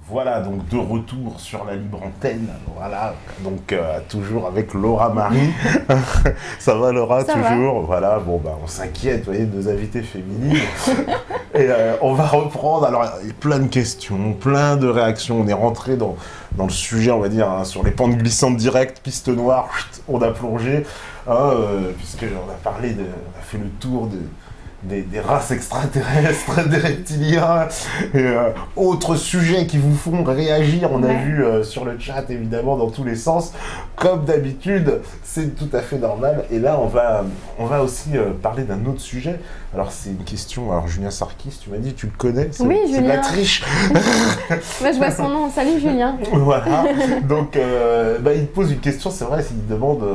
Voilà, donc de retour sur la libre antenne. Voilà, donc toujours avec Laura Marie. Ça va Laura, Ça toujours? va. Voilà, bon bah on s'inquiète, vous voyez, deux invités féminines. Et on va reprendre, alors il y a plein de questions, plein de réactions. On est rentré dans le sujet, on va dire, hein, sur les pentes glissantes directes, piste noire, on a plongé, hein, puisqu'on a parlé on a fait le tour des races extraterrestres, des reptiliens, et autres sujets qui vous font réagir. On a vu sur le chat, évidemment, dans tous les sens. Comme d'habitude, c'est tout à fait normal. Et là, on va aussi parler d'un autre sujet. Alors, c'est une question. Alors, Julien Sarkis, tu m'as dit, tu le connais? Oui, c'est de la Julien. triche. Moi, je vois son nom. Salut, Julien. Voilà. Donc, il te pose une question. C'est vrai, s'il te demande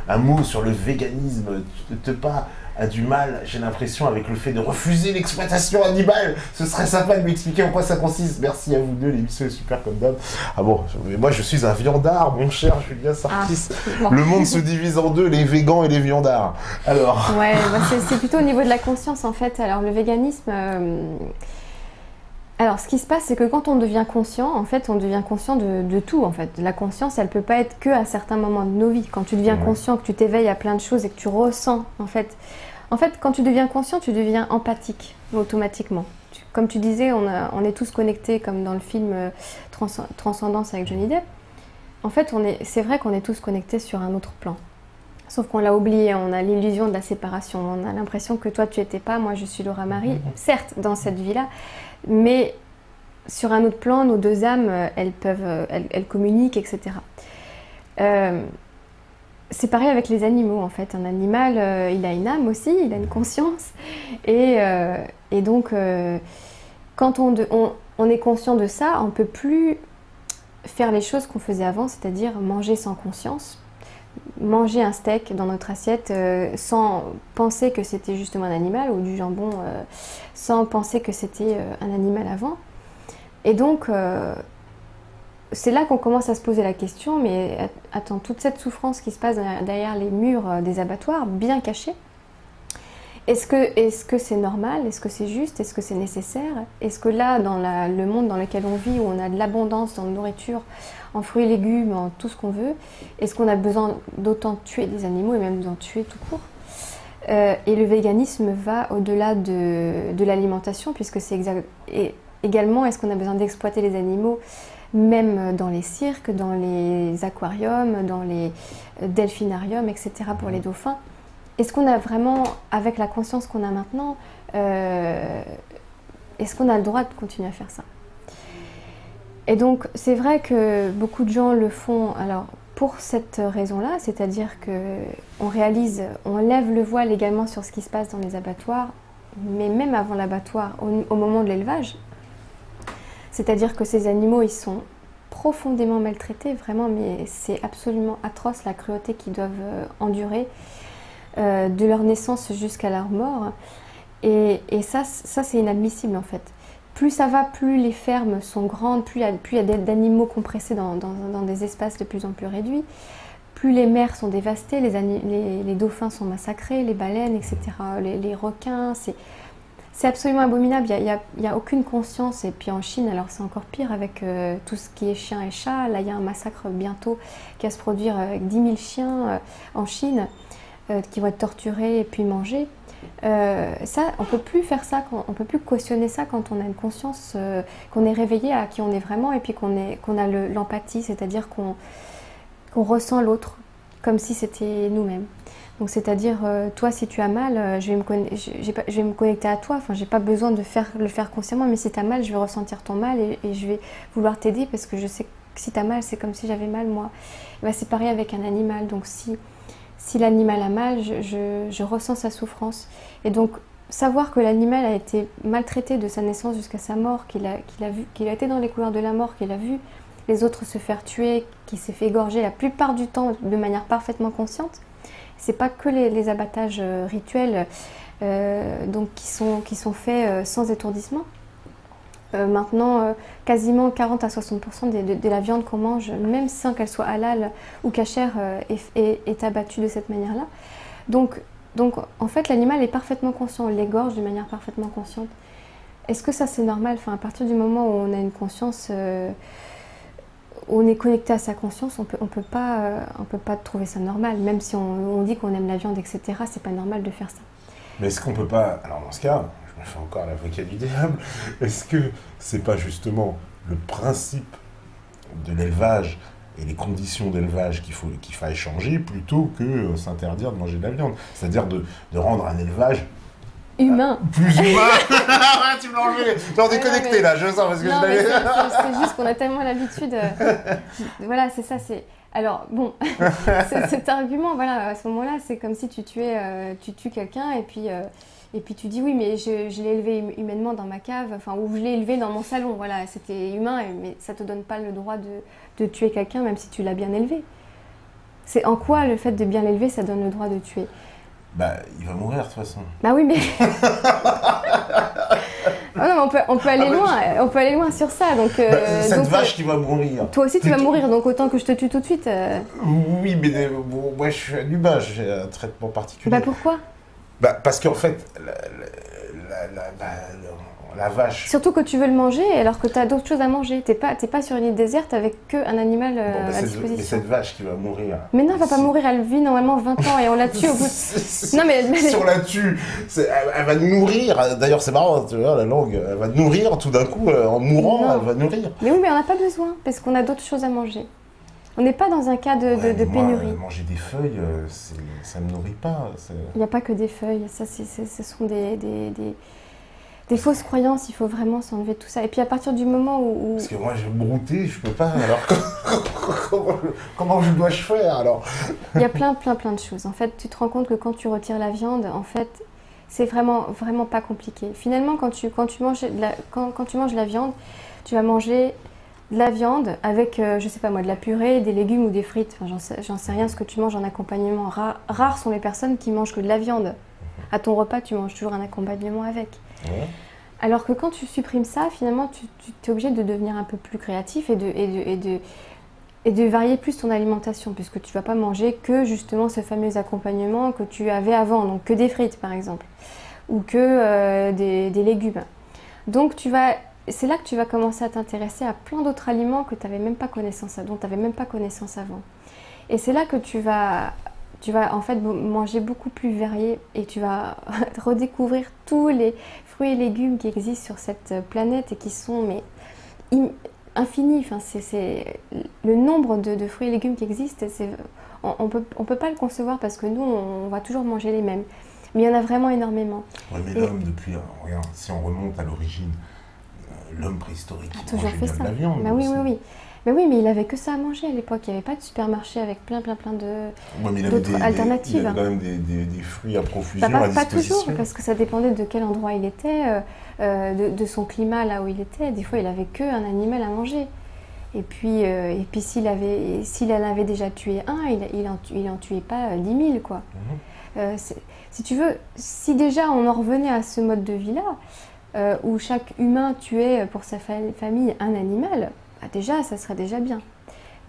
un mot sur le véganisme, tu te pas a du mal, j'ai l'impression, avec le fait de refuser l'exploitation animale. Ce serait sympa de m'expliquer en quoi ça consiste. Merci à vous deux, l'émission est super comme d'hab. Ah bon, mais moi je suis un viandard, mon cher Julien Sarkis. Bon. Le monde se divise en deux, les végans et les viandards. Alors... Ouais, c'est plutôt au niveau de la conscience en fait. Alors le véganisme... Alors, ce qui se passe, c'est que quand on devient conscient, en fait, on devient conscient de tout, en fait. La conscience, elle peut pas être que à certains moments de nos vies. Quand tu deviens conscient, que tu t'éveilles à plein de choses et que tu ressens, en fait, quand tu deviens conscient, tu deviens empathique, automatiquement. Comme tu disais, on est tous connectés, comme dans le film Transcendance avec Johnny Depp. En fait, c'est vrai qu'on est tous connectés sur un autre plan. Sauf qu'on l'a oublié, on a l'illusion de la séparation. On a l'impression que toi, tu étais pas, moi, je suis Laura Marie. Certes, dans cette vie-là, mais sur un autre plan, nos deux âmes, elles communiquent, etc. C'est pareil avec les animaux, en fait. Un animal, il a une âme aussi, il a une conscience. Et donc, quand on est conscient de ça, on ne peut plus faire les choses qu'on faisait avant, c'est-à-dire manger sans conscience. Manger un steak dans notre assiette sans penser que c'était justement un animal, ou du jambon sans penser que c'était un animal avant. Et donc, c'est là qu'on commence à se poser la question, mais attends, toute cette souffrance qui se passe derrière les murs des abattoirs, bien cachés, est-ce que c'est normal? Est-ce que c'est juste? Est-ce que c'est nécessaire? Est-ce que là, dans le monde dans lequel on vit, où on a de l'abondance dans la nourriture, en fruits et légumes, en tout ce qu'on veut, est-ce qu'on a besoin d'autant tuer des animaux et même d'en tuer tout court? Et le véganisme va au-delà de l'alimentation, puisque c'est également, est-ce qu'on a besoin d'exploiter les animaux, même dans les cirques, dans les aquariums, dans les delphinariums, etc. pour les dauphins? Est-ce qu'on a vraiment, avec la conscience qu'on a maintenant, est-ce qu'on a le droit de continuer à faire ça? Et donc, c'est vrai que beaucoup de gens le font alors, pour cette raison-là, c'est-à-dire qu'on réalise, on lève le voile également sur ce qui se passe dans les abattoirs, mais même avant l'abattoir, au moment de l'élevage. C'est-à-dire que ces animaux, ils sont profondément maltraités, vraiment, mais c'est absolument atroce la cruauté qu'ils doivent endurer. De leur naissance jusqu'à leur mort. Et ça c'est inadmissible en fait. Plus ça va, plus les fermes sont grandes, plus il y a d'animaux compressés dans des espaces de plus en plus réduits, plus les mers sont dévastées, les dauphins sont massacrés, les baleines, etc., les requins, c'est absolument abominable, il y a aucune conscience. Et puis en Chine, alors c'est encore pire avec tout ce qui est chiens et chats. Là, il y a un massacre bientôt qui va se produire avec 10 000 chiens en Chine, qui vont être torturés et puis mangés. Ça, on ne peut plus faire ça, on ne peut plus cautionner ça quand on a une conscience, qu'on est réveillé à qui on est vraiment, et puis qu'on a l'empathie, c'est-à-dire qu'on ressent l'autre comme si c'était nous-mêmes. Donc c'est-à-dire, toi, si tu as mal, je vais me connecter à toi, enfin, j'ai pas besoin de le faire consciemment, mais si tu as mal, je vais ressentir ton mal et je vais vouloir t'aider, parce que je sais que si tu as mal, c'est comme si j'avais mal moi. Et ben, c'est pareil avec un animal, donc si l'animal a mal, je ressens sa souffrance. Et donc, savoir que l'animal a été maltraité de sa naissance jusqu'à sa mort, qu'il a été dans les couloirs de la mort, qu'il a vu les autres se faire tuer, qu'il s'est fait égorger la plupart du temps de manière parfaitement consciente. C'est pas que les abattages rituels donc qui sont faits sans étourdissement. Maintenant, quasiment 40 à 60% de la viande qu'on mange, même sans qu'elle soit halal ou cachère, est abattue de cette manière-là. Donc, en fait, l'animal est parfaitement conscient, on l'égorge de manière parfaitement consciente. est-ce que ça c'est normal? Enfin, à partir du moment où on a une conscience, où on est connecté à sa conscience, on peut pas trouver ça normal. Même si on dit qu'on aime la viande, etc., c'est pas normal de faire ça. Mais est-ce qu'on peut pas... Alors dans ce cas, je me fais encore l'avocat du diable, est-ce que c'est pas justement le principe de l'élevage et les conditions d'élevage qu'il faille changer plutôt que s'interdire de manger de la viande? C'est-à-dire de rendre un élevage humain. Plus humain. Tu me l'as enlevé. Tu es déconnecté là, je sens parce que non, je l'avais... c'est juste qu'on a tellement l'habitude. Voilà, c'est ça. Alors, bon, cet argument, voilà, à ce moment-là, c'est comme si tu tues quelqu'un et puis tu dis oui, mais je l'ai élevé humainement dans ma cave, enfin, ou je l'ai élevé dans mon salon, voilà, c'était humain, mais ça te donne pas le droit de tuer quelqu'un même si tu l'as bien élevé. C'est en quoi le fait de bien l'élever, ça donne le droit de tuer? Bah, il va mourir de toute façon. Bah oui, mais... Oh non, mais on peut aller loin, on peut aller loin sur ça. Donc, cette vache qui va mourir. Toi aussi, tu vas mourir, donc autant que je te tue tout de suite. Oui, mais bon, moi je suis un humain, j'ai un traitement particulier. Bah pourquoi? Bah parce qu'en fait, la vache... Surtout que tu veux le manger alors que tu as d'autres choses à manger. T'es pas sur une île déserte avec qu'un animal à disposition. Mais cette vache qui va mourir... Mais non, elle va pas mourir, elle vit normalement 20 ans et on la tue au bout de... Non, mais... Si on la tue, elle va nourrir, d'ailleurs c'est marrant, tu vois, la langue, elle va nourrir tout d'un coup, en mourant, non. elle va nourrir. Mais oui, mais on n'a pas besoin, parce qu'on a d'autres choses à manger. On n'est pas dans un cas de pénurie. Manger des feuilles, ça ne me nourrit pas. Il n'y a pas que des feuilles, ça, ce sont des fausses croyances, il faut vraiment s'enlever tout ça. Et puis à partir du moment où... Parce que moi j'ai brouté, je peux pas, alors comment dois-je faire alors? Il y a plein de choses. En fait, tu te rends compte que quand tu retires la viande, en fait, c'est vraiment pas compliqué. Finalement, quand tu manges la viande, tu vas manger de la viande avec, je sais pas moi, de la purée, des légumes ou des frites. Enfin, j'en sais rien ce que tu manges en accompagnement. Rares sont les personnes qui mangent que de la viande. À ton repas, tu manges toujours un accompagnement avec. Ouais. Alors que quand tu supprimes ça, finalement, tu es obligé de devenir un peu plus créatif et de varier plus ton alimentation, puisque tu ne vas pas manger que justement ce fameux accompagnement que tu avais avant, donc que des frites par exemple, ou que des légumes. Donc c'est là que tu vas commencer à t'intéresser à plein d'autres aliments que tu n'avais même pas connaissance, dont tu n'avais même pas connaissance avant. Et c'est là que tu vas en fait manger beaucoup plus varié et tu vas redécouvrir tous les fruits et légumes qui existent sur cette planète et qui sont infinis. Enfin, c'est le nombre de fruits et légumes qui existent. On peut pas le concevoir parce que nous, on va toujours manger les mêmes. Mais il y en a vraiment énormément. Oui, mais l'homme, depuis, regarde, si on remonte à l'origine, l'homme préhistorique, a toujours fait ça. De la viande. Bah oui. Mais oui, mais il avait que ça à manger à l'époque. Il n'y avait pas de supermarché avec plein d'autres alternatives. Il avait quand même des fruits à profusion à disposition. Pas toujours, parce que ça dépendait de quel endroit il était, de son climat là où il était. Des fois, il avait qu'un animal à manger. Et puis s'il en avait déjà tué un, il en tuait pas 10 000, quoi. Si tu veux, si déjà on en revenait à ce mode de vie-là, où chaque humain tuait pour sa famille un animal, déjà, ça serait déjà bien.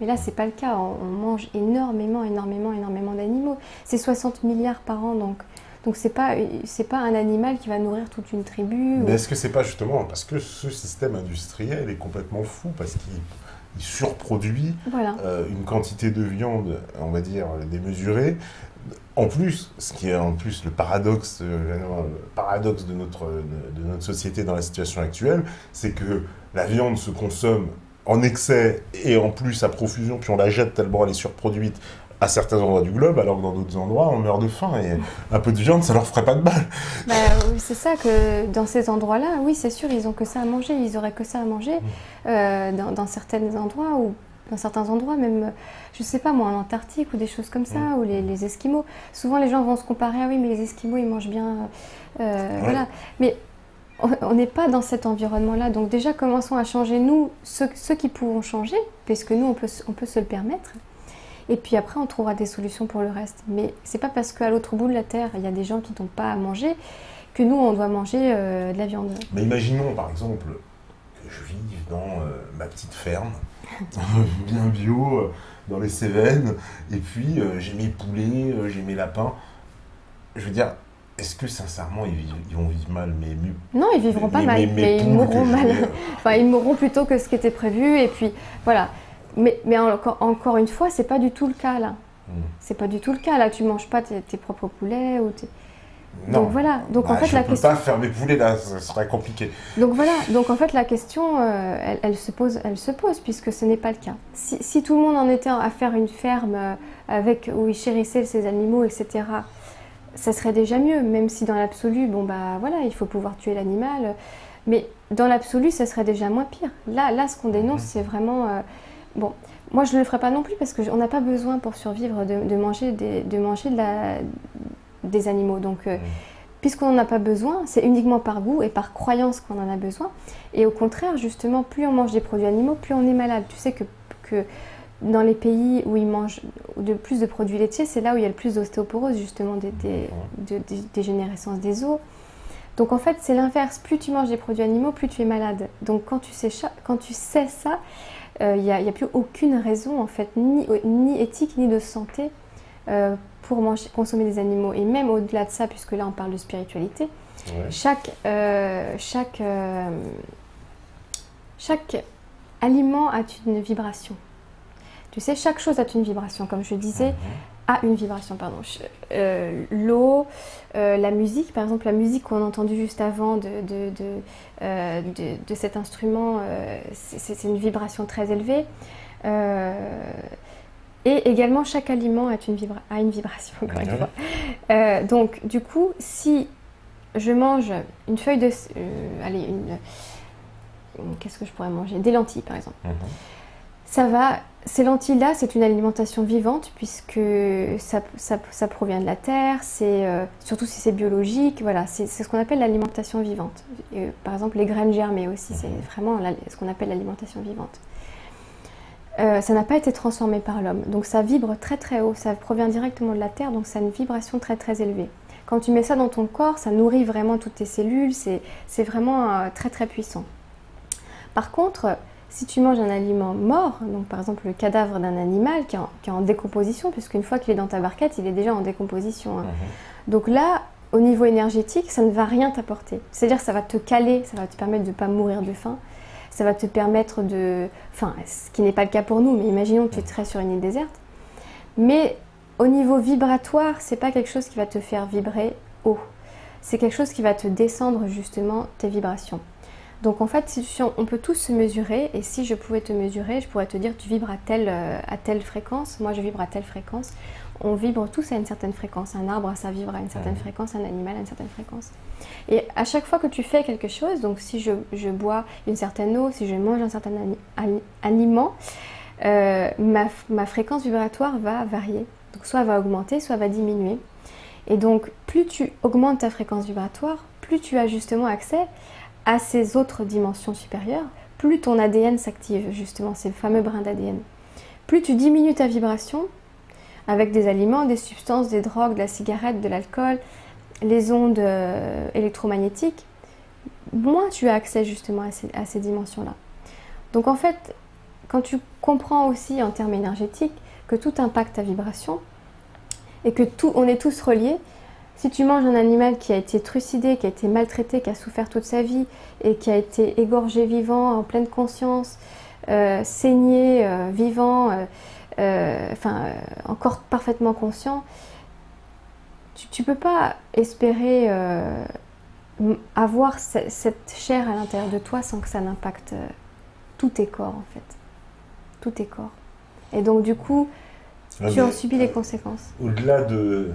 Mais là, c'est pas le cas. On mange énormément d'animaux. C'est 60 milliards par an, donc c'est pas un animal qui va nourrir toute une tribu. Mais est-ce que c'est pas justement parce que ce système industriel est complètement fou, parce qu'il surproduit une quantité de viande, on va dire, démesurée. En plus, ce qui est en plus le paradoxe de notre société dans la situation actuelle, c'est que la viande se consomme en excès et en plus à profusion, puis on la jette tellement elle est surproduite à certains endroits du globe, alors que dans d'autres endroits, on meurt de faim et un peu de viande, ça leur ferait pas de mal. Bah, c'est ça que dans ces endroits-là, oui, c'est sûr, ils ont que ça à manger, ils auraient que ça à manger dans certains endroits ou dans certains endroits, même, je sais pas moi, en Antarctique ou des choses comme ça, ou les Esquimaux. Souvent, les gens vont se comparer, ah oui, mais les Esquimaux, ils mangent bien, voilà. Mais on n'est pas dans cet environnement-là, donc déjà commençons à changer, nous, ceux qui pouvons changer, puisque nous, on peut se le permettre, et puis après, on trouvera des solutions pour le reste. Mais c'est pas parce qu'à l'autre bout de la Terre, il y a des gens qui n'ont pas à manger, que nous, on doit manger de la viande. Mais imaginons, par exemple, que je vive dans ma petite ferme, bien bio, dans les Cévennes, et puis j'ai mes poulets, j'ai mes lapins. Je veux dire, est-ce que sincèrement ils vont vivre mal, mais non, ils vivront pas mal, mais ils mourront mal. Enfin, ils mourront plutôt que ce qui était prévu, et puis voilà. Mais encore une fois, c'est pas du tout le cas là. C'est pas du tout le cas là. Tu manges pas tes propres poulets ou tes... Non. Donc voilà. Donc en fait je la peux question. pas faire mes poulets là, ça serait compliqué. Donc voilà. Donc en fait la question, elle se pose puisque ce n'est pas le cas. Si tout le monde en était à faire une ferme où ils chérissaient ses animaux, etc. Ça serait déjà mieux, même si dans l'absolu, bon bah voilà, il faut pouvoir tuer l'animal. Mais dans l'absolu, ça serait déjà moins pire. Là, ce qu'on dénonce, c'est vraiment... bon, moi, je ne le ferai pas non plus parce qu'on n'a pas besoin pour survivre de manger des animaux. Donc, puisqu'on n'en a pas besoin, c'est uniquement par goût et par croyance qu'on en a besoin. Et au contraire, justement, plus on mange des produits animaux, plus on est malade. Tu sais que dans les pays où ils mangent plus de produits laitiers, c'est là où il y a le plus d'ostéoporose, justement, de dégénérescence des os. Donc en fait, c'est l'inverse. Plus tu manges des produits animaux, plus tu es malade. Donc quand tu sais ça, il n'y a plus aucune raison, en fait, ni éthique, ni de santé pour consommer des animaux. Et même au-delà de ça, puisque là, on parle de spiritualité, chaque aliment a une vibration. Tu sais, chaque chose a une vibration, comme je disais, a une vibration, pardon. L'eau, la musique, par exemple, la musique qu'on a entendue juste avant de cet instrument, c'est une vibration très élevée. Et également, chaque aliment a une vibration, encore une fois. Donc, du coup, si je mange une feuille de... qu'est-ce que je pourrais manger? Des lentilles, par exemple. Ces lentilles-là, c'est une alimentation vivante puisque ça provient de la terre, surtout si c'est biologique, voilà, c'est ce qu'on appelle l'alimentation vivante. Par exemple, les graines germées aussi, c'est vraiment ce qu'on appelle l'alimentation vivante. Ça n'a pas été transformé par l'homme, donc ça vibre très très haut, ça provient directement de la terre, donc ça a une vibration très très élevée. Quand tu mets ça dans ton corps, ça nourrit vraiment toutes tes cellules, c'est vraiment très très puissant. Par contre, si tu manges un aliment mort, donc par exemple le cadavre d'un animal qui est en décomposition, puisqu'une fois qu'il est dans ta barquette, il est déjà en décomposition. Donc là, au niveau énergétique, ça ne va rien t'apporter. C'est-à-dire que ça va te caler, ça va te permettre de ne pas mourir de faim, ça va te permettre de... Enfin, ce qui n'est pas le cas pour nous, mais imaginons que tu serais sur une île déserte. Mais au niveau vibratoire, c'est pas quelque chose qui va te faire vibrer haut. C'est quelque chose qui va te descendre justement tes vibrations. Donc en fait, on peut tous se mesurer, et si je pouvais te mesurer, je pourrais te dire tu vibres à telle fréquence, moi je vibre à telle fréquence. On vibre tous à une certaine fréquence, un arbre ça vibre à une certaine fréquence, un animal à une certaine fréquence. Et à chaque fois que tu fais quelque chose, donc si je bois une certaine eau, si je mange un certain aliment, ma fréquence vibratoire va varier. Donc soit elle va augmenter, soit elle va diminuer. Et donc plus tu augmentes ta fréquence vibratoire, plus tu as justement accès à ces autres dimensions supérieures, plus ton ADN s'active, justement, ces fameux brins d'ADN. Plus tu diminues ta vibration avec des aliments, des substances, des drogues, de la cigarette, de l'alcool, les ondes électromagnétiques, moins tu as accès justement à ces dimensions-là. Donc en fait, quand tu comprends aussi en termes énergétiques que tout impacte ta vibration et que on est tous reliés, si tu manges un animal qui a été trucidé, qui a été maltraité, qui a souffert toute sa vie et qui a été égorgé vivant, en pleine conscience, saigné, vivant, encore parfaitement conscient, tu ne peux pas espérer avoir cette chair à l'intérieur de toi sans que ça n'impacte tous tes corps en fait. Tous tes corps. Et donc du coup, tu en subis les conséquences. Au-delà du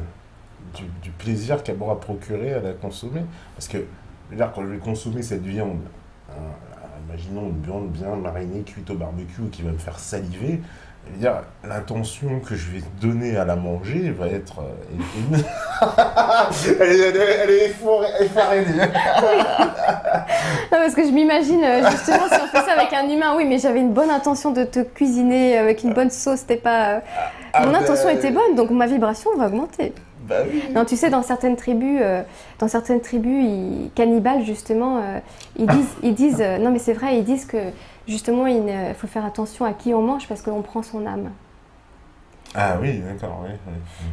plaisir qu'elle m'aura procuré à la consommer. Parce que, quand je vais consommer cette viande, imaginons une viande bien marinée, cuite au barbecue, qui va me faire saliver, l'intention que je vais donner à la manger va être... elle est effarée. Non, parce que je m'imagine, justement, si on fait ça avec un humain, oui, mais j'avais une bonne intention de te cuisiner avec une bonne sauce, c'était pas... Mon intention était bonne, donc ma vibration va augmenter. Bah oui. Non, tu sais, dans certaines tribus cannibales, justement, ils disent non mais c'est vrai, ils disent que justement il faut faire attention à qui on mange parce qu'on prend son âme. Ah oui, d'accord, oui.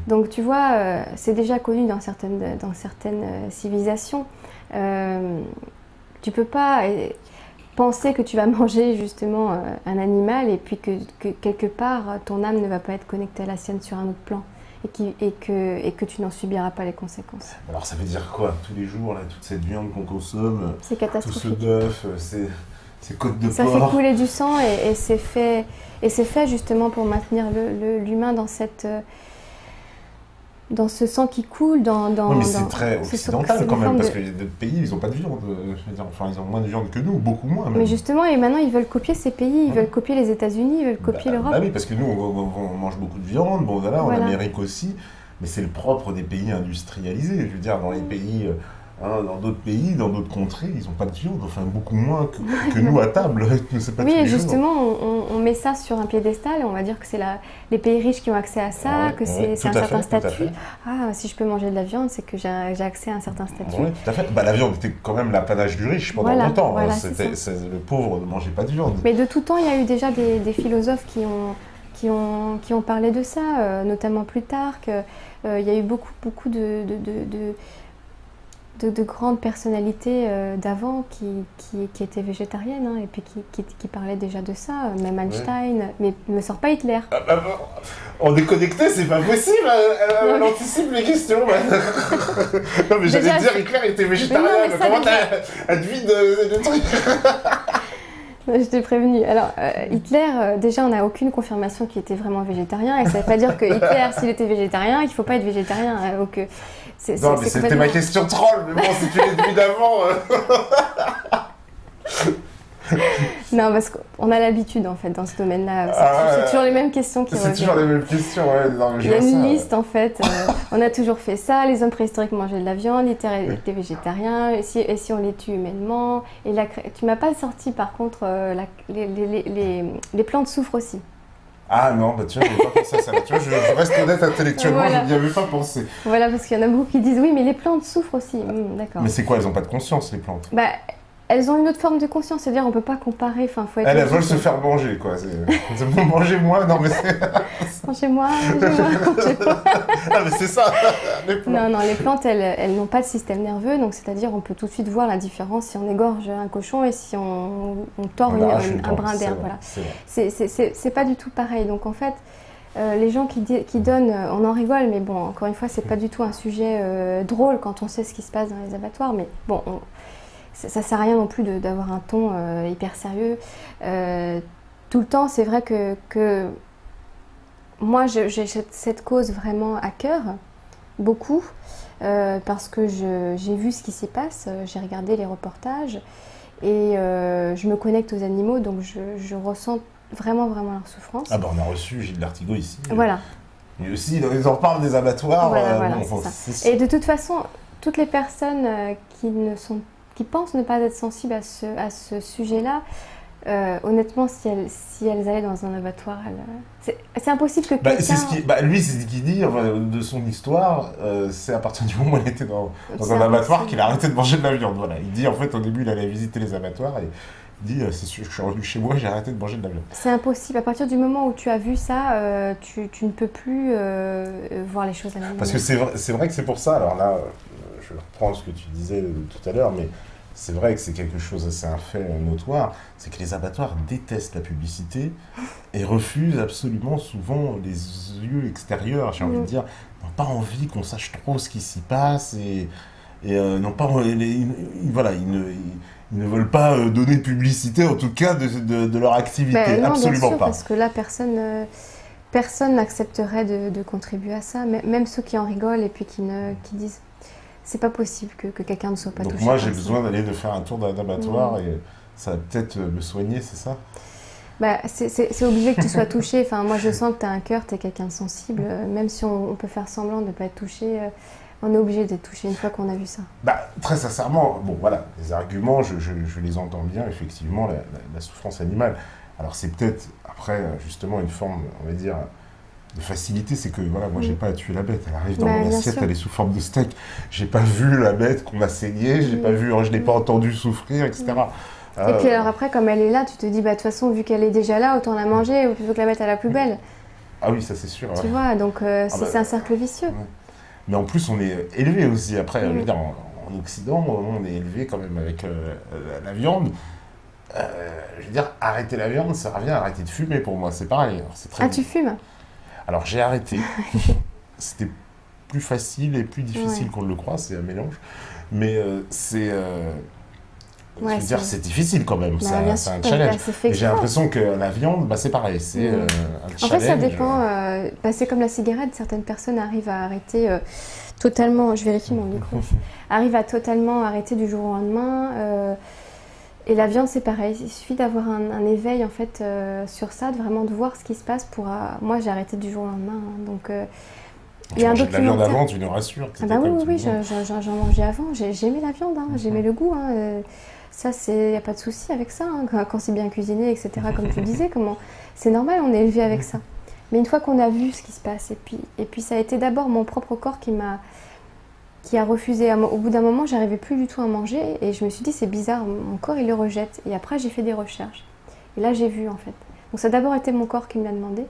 Donc tu vois, c'est déjà connu dans certaines civilisations. Tu peux pas penser que tu vas manger justement un animal et puis que quelque part ton âme ne va pas être connectée à la sienne sur un autre plan et que tu n'en subiras pas les conséquences. Alors ça veut dire quoi? Tous les jours, là, toute cette viande qu'on consomme, C'est tout ce catastrophique. bœuf, ces côtes de Ça porc. fait couler du sang et c'est fait justement pour maintenir l'humain dans ce sang qui coule, Oui, mais c'est très c'est occidental quand une même, forme parce de- qu'il y a d'autres pays, ils n'ont pas de viande. Je veux dire, enfin, ils ont moins de viande que nous, beaucoup moins même. Mais justement, et maintenant ils veulent copier ces pays, ils veulent copier les États-Unis, ils veulent copier l'Europe. Bah oui, parce que nous, on mange beaucoup de viande, bon voilà, en Voilà. Amérique aussi, mais c'est le propre des pays industrialisés. Je veux dire, dans les pays, dans d'autres pays, dans d'autres contrées, ils n'ont pas de viande, enfin beaucoup moins que nous à table. C'est pas Oui, tous et les jours. justement, on met ça sur un piédestal et on va dire que c'est les pays riches qui ont accès à ça, Ouais, que ouais, c'est un tout à certain fait, tout à statut. fait. Ah, si je peux manger de la viande, c'est que j'ai accès à un certain statut. Oui, tout à fait. Bah, la viande était quand même l'apanage du riche pendant Voilà, longtemps. voilà, Le pauvre ne mangeait pas de viande. Mais de tout temps, il y a eu déjà des philosophes qui ont parlé de ça, notamment Plutarque. Il y a eu beaucoup de grandes personnalités d'avant qui étaient végétariennes hein, et puis qui parlaient déjà de ça, même Einstein, mais ne sort pas Hitler. Ah, bah, on est connecté, c'est pas possible. Elle anticipe les questions. Non, mais j'allais Déjà, dire Hitler était végétarien. Mais non, mais ça, Comment déjà- elle devine de trucs? Je t'ai prévenu. Alors, Hitler, déjà, on n'a aucune confirmation qu'il était vraiment végétarien. Et ça ne veut pas dire que Hitler, s'il était végétarien, il ne faut pas être végétarien. Donc, Non, mais c'était ma question troll. Mais bon, si tu l'as deviné d'avant. Non, parce qu'on a l'habitude, en fait, dans ce domaine-là. Ah, C'est toujours les mêmes questions qui C'est reviennent. toujours les mêmes questions. Ouais. Non, mais je Il y a vois une ça, liste, en fait. On a toujours fait ça. Les hommes préhistoriques mangeaient de la viande. Hitler était végétarien. Et si on les tue humainement. Et tu m'as pas sorti, par contre, les plantes souffrent aussi. Ah non, bah tu vois, j'avais pas pensé à ça. Tu vois, je reste honnête intellectuellement, Voilà. je n'y avais pas pensé. Voilà, parce qu'il y en a beaucoup qui disent oui, mais les plantes souffrent aussi. D'accord. Mais c'est quoi, elles n'ont pas de conscience, les plantes? Bah, elles ont une autre forme de conscience, c'est-à-dire on peut pas comparer. Enfin, faut être. Elles veulent logique. se faire manger, quoi. C'est bon, mangez-moi, non mais c'est... Mangez-moi, mangez-moi. Ah mais c'est ça, les plantes. Non, les plantes, elles n'ont pas de système nerveux, donc c'est-à-dire on peut tout de suite voir la différence si on égorge un cochon et si on tord On arrache une un plante, brin c'est d'herbe. vrai, Voilà. c'est vrai. C'est pas du tout pareil. Donc en fait, les gens qui donnent, on en rigole, mais bon, encore une fois, c'est pas du tout un sujet drôle quand on sait ce qui se passe dans les abattoirs. Mais bon, ça sert à rien non plus d'avoir un ton hyper sérieux. Tout le temps, c'est vrai que moi, j'ai cette cause vraiment à cœur, beaucoup, parce que j'ai vu ce qui s'y passe, j'ai regardé les reportages et je me connecte aux animaux, donc je ressens vraiment leur souffrance. Ah bah on a reçu Gilles Lartigot ici. Voilà. Et aussi, ils en reparlent des abattoirs. Voilà, bon, c'est ça. Et de toute façon, toutes les personnes qui pensent ne pas être sensibles à ce sujet-là, honnêtement, si elles allaient dans un abattoir, c'est impossible que quelqu'un... Lui, c'est ce qu'il dit enfin, de son histoire. C'est à partir du moment où il était dans C'est un abattoir impossible. qu'il a arrêté de manger de la viande. Voilà. Il dit, en fait, au début, il allait visiter les abattoirs et il dit, c'est sûr, je suis revenu chez moi, j'ai arrêté de manger de la viande. C'est impossible. À partir du moment où tu as vu ça, tu ne peux plus voir les choses à la même Parce que c'est vrai que c'est pour ça. Alors là, je reprends ce que tu disais tout à l'heure, mais c'est vrai que c'est quelque chose, c'est un fait notoire, c'est que les abattoirs détestent la publicité et refusent absolument souvent les yeux extérieurs, j'ai envie de dire, n'ont pas envie qu'on sache trop ce qui s'y passe et n'ont pas, voilà, ils ne veulent pas donner de publicité, en tout cas, de leur activité, non, absolument bien sûr, pas. parce que là, personne n'accepterait de contribuer à ça, même ceux qui en rigolent et puis qui disent c'est pas possible que quelqu'un ne soit pas touché. Donc moi, j'ai par ça. besoin d'aller de faire un tour d'abattoir et ça va peut-être me soigner, c'est ça? Bah, c'est obligé que tu sois touché. Enfin, moi, je sens que tu as un cœur, tu es quelqu'un de sensible. Même si on peut faire semblant de ne pas être touché, on est obligé d'être touché une fois qu'on a vu ça. Bah, très sincèrement, bon voilà, les arguments, je les entends bien, effectivement, la souffrance animale. Alors c'est peut-être, après, justement, une forme, on va dire, de facilité, c'est que, voilà, moi, j'ai pas à tuer la bête. Elle arrive dans Bah, mon bien assiette, sûr. elle est sous forme de steak. J'ai pas vu la bête qu'on a saignée, j'ai pas vu, je l'ai pas entendu souffrir, etc. Et puis alors après, comme elle est là, tu te dis, bah de toute façon, vu qu'elle est déjà là, autant la manger plutôt que la mettre à la poubelle. Ah oui, ça c'est sûr. Tu vois, donc c'est un cercle vicieux. Ouais. Mais en plus, on est élevé aussi. Après, je veux Oui. dire, en Occident, on est élevé quand même avec la viande. Je veux dire, arrêter la viande, ça revient à arrêter de fumer pour moi. C'est pareil. Alors, c'est très Ah, tu fumes? Alors, j'ai arrêté. C'était plus facile et plus difficile Ouais. qu'on ne le croit. C'est un mélange. Mais c'est... Ouais, je veux dire, c'est difficile quand même. Bah, bien C'est un sûr, challenge. bah, c'est fait Et j'ai exprès. l'impression que la viande, bah, c'est pareil. C'est un challenge. En fait, ça dépend. Bah, c'est comme la cigarette. Certaines personnes arrivent à arrêter totalement. Je vérifie mon micro. Arrivent à totalement arrêter du jour au lendemain. Et la viande, c'est pareil. Il suffit d'avoir un éveil en fait sur ça, de vraiment de voir ce qui se passe pour. Moi, j'ai arrêté du jour au lendemain. Hein, donc, il y a un de la viande documentaire. avant, tu nous rassures. Ah bah oui, oui, oui, j'en mangeais avant. J'aimais la viande. Hein, j'aimais le goût. Hein, ça, il n'y a pas de souci avec ça. Hein, quand c'est bien cuisiné, etc. Comme tu disais, c'est normal, on est élevé avec ça. Mais une fois qu'on a vu ce qui se passe, et puis ça a été d'abord mon propre corps qui a refusé. Au bout d'un moment, j'arrivais plus du tout à manger et je me suis dit c'est bizarre, mon corps il le rejette. Et après j'ai fait des recherches. Et là j'ai vu en fait. Donc ça a d'abord été mon corps qui me l'a demandé.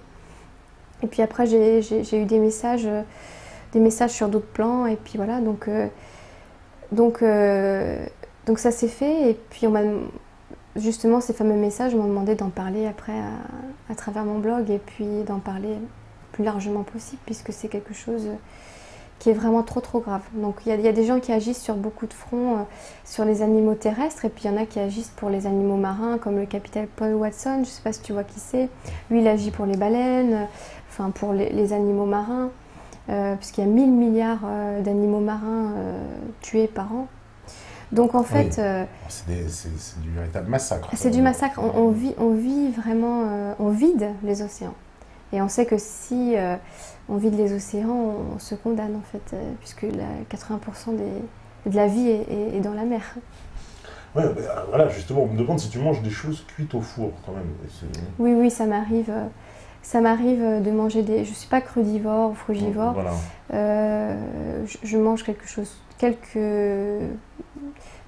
Et puis après j'ai eu des messages sur d'autres plans. Et puis voilà, donc ça s'est fait. Et puis justement ces fameux messages m'ont demandé d'en parler après à travers mon blog et puis d'en parler le plus largement possible puisque c'est quelque chose qui est vraiment trop grave. Donc il y a des gens qui agissent sur beaucoup de fronts, sur les animaux terrestres, et puis il y en a qui agissent pour les animaux marins, comme le capitaine Paul Watson, je ne sais pas si tu vois qui c'est. Lui, il agit pour les baleines, enfin pour les animaux marins, puisqu'il y a 1000 milliards d'animaux marins tués par an. Donc en fait... c'est du véritable massacre. C'est du massacre. On vit vraiment... on vide les océans. Et on sait que si on vide les océans, on se condamne en fait, puisque 80% de la vie est dans la mer. Ouais, bah, voilà, justement, on me demande si tu manges des choses cuites au four quand même. Oui, ça m'arrive. Ça m'arrive de manger des... Je ne suis pas crudivore ou frugivore. Voilà. Je mange quelques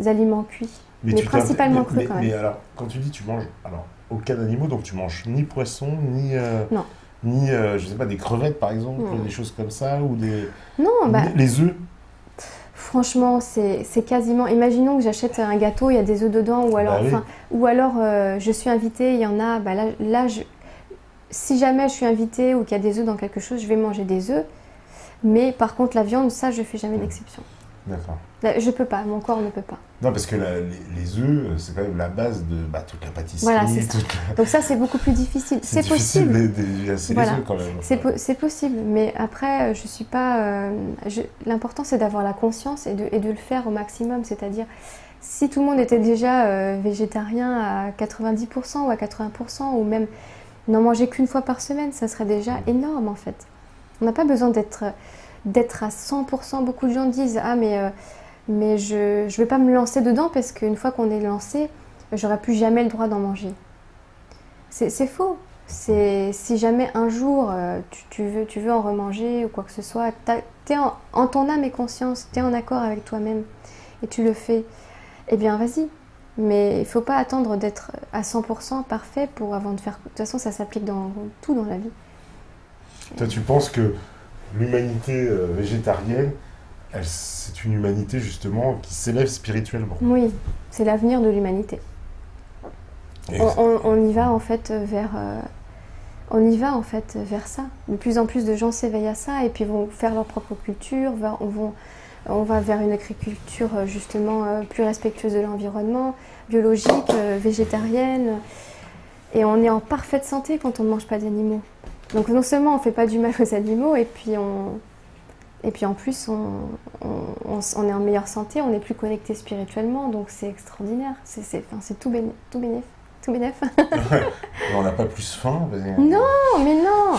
aliments cuits, mais principalement crus quand même. Mais alors, quand tu dis tu manges, alors aucun animal, donc tu manges ni poisson, ni... Non. Ni, je sais pas, des crevettes par exemple, des choses comme ça, ou des... Non, les œufs. Franchement, c'est quasiment... Imaginons que j'achète un gâteau, il y a des œufs dedans, ou alors, je suis invitée, il y en a... Si jamais je suis invitée ou qu'il y a des œufs dans quelque chose, je vais manger des œufs. Mais par contre, la viande, ça, je fais jamais d'exception. D'accord. Je peux pas, mon corps ne peut pas. Non, parce que les œufs, c'est quand même la base de toute la pâtisserie. Voilà, c'est ça. Donc ça, c'est beaucoup plus difficile. C'est possible. C'est voilà. les œufs quand même. C'est possible, mais après, je suis pas... L'important, c'est d'avoir la conscience et de le faire au maximum. C'est-à-dire, si tout le monde était déjà végétarien à 90% ou à 80%, ou même n'en manger qu'une fois par semaine, ça serait déjà énorme en fait. On n'a pas besoin d'être à 100%. Beaucoup de gens disent « Ah, mais je ne vais pas me lancer dedans parce qu'une fois qu'on est lancé, j'aurai plus jamais le droit d'en manger. » C'est faux. Si jamais un jour tu veux en remanger ou quoi que ce soit, t'es en ton âme et conscience, tu es en accord avec toi-même et tu le fais, eh bien vas-y. Mais il ne faut pas attendre d'être à 100% parfait avant de faire... De toute façon, ça s'applique dans tout dans la vie. Toi, tu penses que l'humanité végétarienne, c'est une humanité justement qui s'élève spirituellement? Oui, c'est l'avenir de l'humanité. On y va en fait vers... vers ça. De plus en plus de gens s'éveillent à ça et puis vont faire leur propre culture, on va vers une agriculture justement plus respectueuse de l'environnement, biologique, végétarienne. Et on est en parfaite santé quand on ne mange pas d'animaux. Donc non seulement on ne fait pas du mal aux animaux, et puis en plus on est en meilleure santé, on est plus connecté spirituellement, donc c'est extraordinaire. C'est tout bénef. On n'a pas plus faim Non, mais non.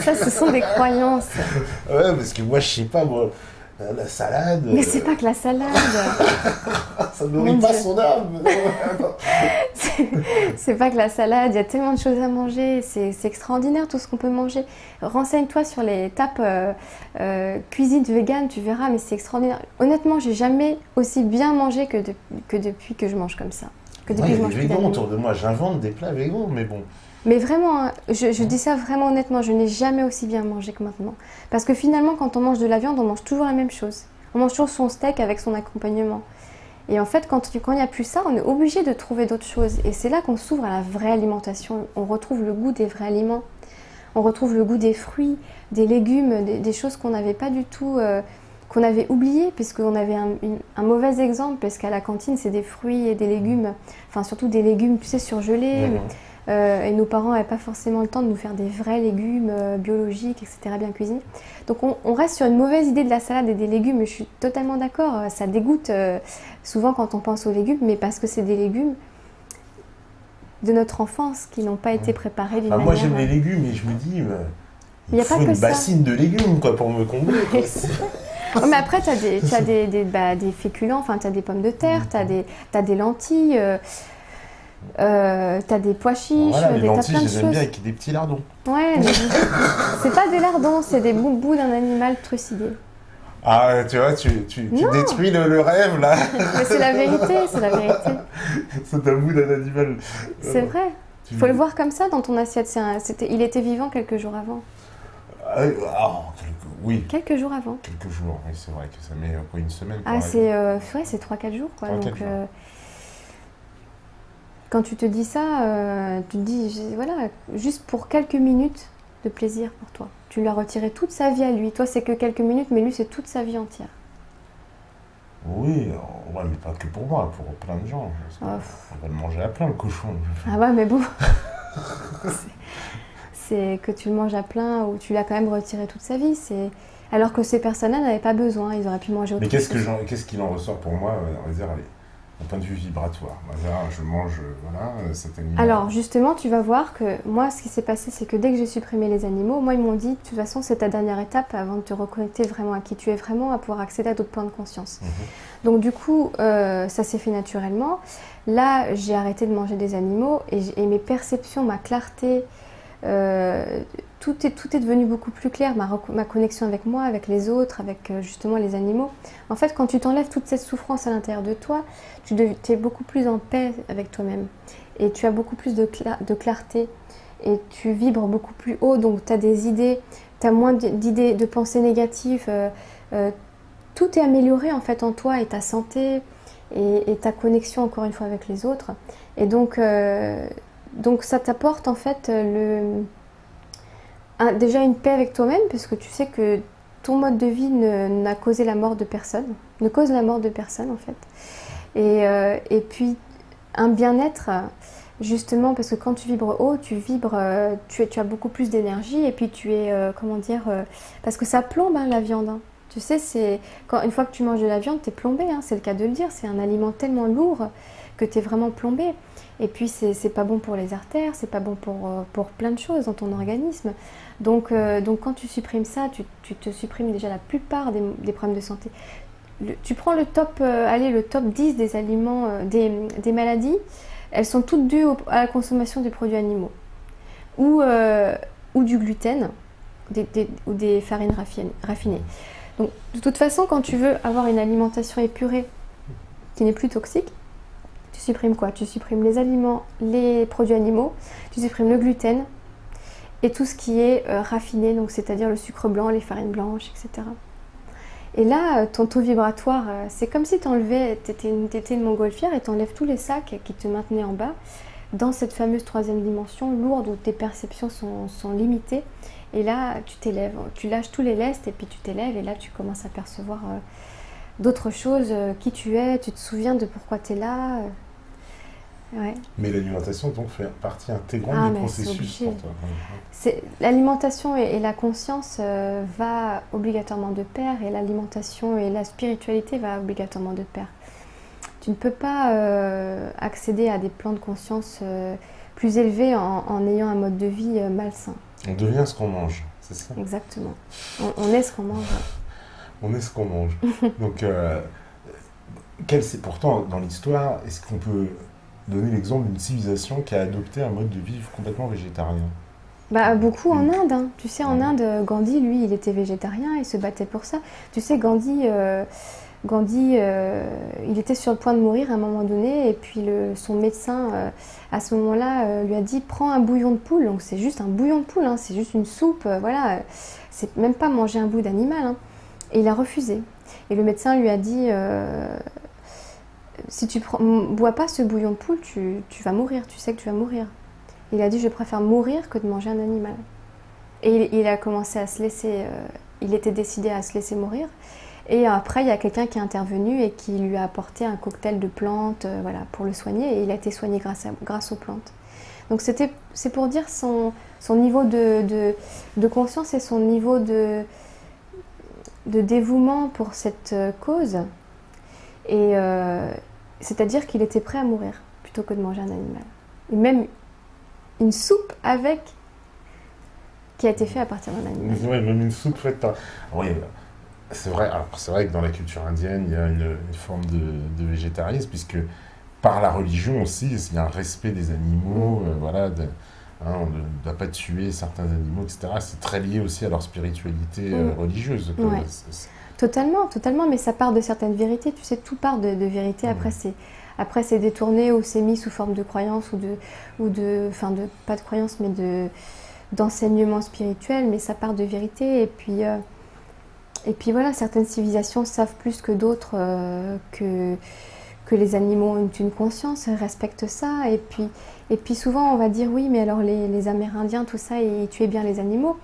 Ça, ce sont des croyances. Ouais, parce que moi, je sais pas, moi, la salade... Mais c'est pas que la salade. Ça nourrit pas son âme. C'est pas que la salade, il y a tellement de choses à manger, c'est extraordinaire tout ce qu'on peut manger. Renseigne-toi sur les tapes cuisine végane, tu verras, mais c'est extraordinaire. Honnêtement, j'ai jamais aussi bien mangé que depuis que je mange comme ça. que Ouais, depuis il y je a mange des plus végans d'animaux. autour de moi, j'invente des plats végans, mais bon. Mais vraiment, hein, je dis ça vraiment honnêtement, je n'ai jamais aussi bien mangé que maintenant. Parce que finalement, quand on mange de la viande, on mange toujours la même chose. On mange toujours son steak avec son accompagnement. Et en fait, quand il n'y a plus ça, on est obligé de trouver d'autres choses. Et c'est là qu'on s'ouvre à la vraie alimentation. On retrouve le goût des vrais aliments. On retrouve le goût des fruits, des légumes, des choses qu'on n'avait pas du tout, qu'on avait oubliées, puisqu'on avait un mauvais exemple, parce qu'à la cantine, c'est des fruits et des légumes, enfin surtout des légumes, tu sais, surgelés. Et nos parents n'avaient pas forcément le temps de nous faire des vrais légumes biologiques, etc., bien cuisinés. Donc on reste sur une mauvaise idée de la salade et des légumes, mais je suis totalement d'accord, ça dégoûte souvent quand on pense aux légumes, mais parce que c'est des légumes de notre enfance qui n'ont pas été préparés d'une manière... Moi j'aime les légumes et je me dis, il y a faut pas que une ça. bassine de légumes quoi, pour me combler. Quoi. Ouais, mais après, tu as des féculents, enfin, tu as des pommes de terre, tu as des lentilles, tu as des pois chiches, Voilà, les t'as lentilles, plein de je les aime choses. bien avec des petits lardons. Ouais, c'est pas des lardons, c'est des bouts d'un animal trucidé. Ah, tu vois, tu détruis le rêve là. Mais c'est la vérité, c'est la vérité. C'est un bout d'un animal. C'est vrai. Il faut le voir comme ça dans ton assiette. Il était vivant quelques jours avant. Oui. Quelques jours avant. Quelques jours, oui, c'est vrai que ça met quoi, une semaine. Ah, c'est 3-4 jours, quoi. 3-4 Donc, jours. quand tu te dis ça, tu te dis, voilà, juste pour quelques minutes de plaisir pour toi. Tu lui as retiré toute sa vie à lui. Toi, c'est que quelques minutes, mais lui, c'est toute sa vie entière. Oui, ouais, mais pas que pour moi, pour plein de gens. On va le manger à plein, le cochon. Ah ouais, mais bon. C'est que tu le manges à plein ou tu l'as quand même retiré toute sa vie. Alors que ces personnes-là n'avaient pas besoin, ils auraient pu manger autre chose. Mais qu'est-ce qu'il en ressort pour moi, on va dire, d'un point de vue vibratoire. Là, je mange cet animal. Alors justement, tu vas voir que moi, ce qui s'est passé, c'est que dès que j'ai supprimé les animaux, moi, ils m'ont dit, de toute façon, c'est ta dernière étape avant de te reconnecter vraiment à qui tu es vraiment, à pouvoir accéder à d'autres plans de conscience. Donc du coup, ça s'est fait naturellement. Là, j'ai arrêté de manger des animaux et mes perceptions, ma clarté, tout est devenu beaucoup plus clair, ma connexion avec moi, avec les autres, avec justement les animaux. En fait, quand tu t'enlèves toute cette souffrance à l'intérieur de toi, tu es beaucoup plus en paix avec toi-même. Et tu as beaucoup plus de clarté. Et tu vibres beaucoup plus haut, donc tu as des idées, tu as moins d'idées, de pensées négatives. Tout est amélioré en fait en toi et ta santé et ta connexion encore une fois avec les autres. Et donc ça t'apporte en fait déjà une paix avec toi-même, parce que tu sais que ton mode de vie n'a causé la mort de personne, ne cause la mort de personne en fait. Et puis un bien-être, justement, parce que quand tu vibres haut, tu as beaucoup plus d'énergie, et puis tu es, parce que ça plombe la viande. Hein. Tu sais, une fois que tu manges de la viande, tu es plombé, hein, c'est le cas de le dire, c'est un aliment tellement lourd que tu es vraiment plombé. Et puis c'est pas bon pour les artères, c'est pas bon pour plein de choses dans ton organisme. Donc quand tu supprimes ça, tu te supprimes déjà la plupart des problèmes de santé. Tu prends le top 10 des aliments, des maladies, elles sont toutes dues à la consommation des produits animaux. Ou du gluten, ou des farines raffinées. Donc de toute façon, quand tu veux avoir une alimentation épurée qui n'est plus toxique, tu supprimes quoi? Tu supprimes les aliments, les produits animaux, tu supprimes le gluten et tout ce qui est raffiné, donc c'est-à-dire le sucre blanc, les farines blanches, etc. Et là, ton taux vibratoire, c'est comme si tu étais une montgolfière et tu enlèves tous les sacs qui te maintenaient en bas dans cette fameuse troisième dimension lourde où tes perceptions sont limitées. Et là, tu t'élèves, tu lâches tous les lestes et puis tu t'élèves et là, tu commences à percevoir d'autres choses, qui tu es, tu te souviens de pourquoi tu es là. Ouais. Mais l'alimentation donc fait partie intégrante du processus pour toi. L'alimentation et la conscience va obligatoirement de pair, et l'alimentation et la spiritualité va obligatoirement de pair. Tu ne peux pas accéder à des plans de conscience plus élevés en ayant un mode de vie malsain. On devient ce qu'on mange, c'est ça? Exactement. On est ce qu'on mange. On est ce qu'on mange. Donc, c'est pourtant dans l'histoire, est-ce qu'on peut donner l'exemple d'une civilisation qui a adopté un mode de vie complètement végétarien? Beaucoup en Inde. Hein. Tu sais, en Inde, Gandhi, lui, il était végétarien, il se battait pour ça. Tu sais, Gandhi, Gandhi, il était sur le point de mourir à un moment donné, et puis son médecin, à ce moment-là, lui a dit « Prends un bouillon de poule ». Donc c'est juste un bouillon de poule, hein, c'est juste une soupe, voilà. C'est même pas manger un bout d'animal. Hein. Et il a refusé. Et le médecin lui a dit « Si tu bois pas ce bouillon de poule, tu vas mourir, tu sais que tu vas mourir ». Il a dit « Je préfère mourir que de manger un animal ». Et il a commencé à se laisser, il était décidé à se laisser mourir. Et après, il y a quelqu'un qui est intervenu et qui lui a apporté un cocktail de plantes voilà, pour le soigner. Et il a été soigné grâce aux plantes. Donc c'est pour dire son niveau de conscience et son niveau de dévouement pour cette cause. Et c'est-à-dire qu'il était prêt à mourir plutôt que de manger un animal. Et même une soupe qui a été faite à partir d'un animal. Oui, même une soupe faite Oui, c'est vrai que dans la culture indienne, il y a une forme de végétarisme, puisque par la religion aussi, il y a un respect des animaux, voilà, on ne doit pas tuer certains animaux, etc. C'est très lié aussi à leur spiritualité religieuse. Ouais. Totalement, mais ça part de certaines vérités, tu sais, tout part de vérités, après c'est détourné ou c'est mis sous forme de croyance pas de croyance, mais d'enseignement spirituel, mais ça part de vérité, et puis voilà, certaines civilisations savent plus que d'autres que les animaux ont une conscience, respectent ça, et puis souvent on va dire oui, mais alors les Amérindiens, tout ça, ils tuaient bien les animaux.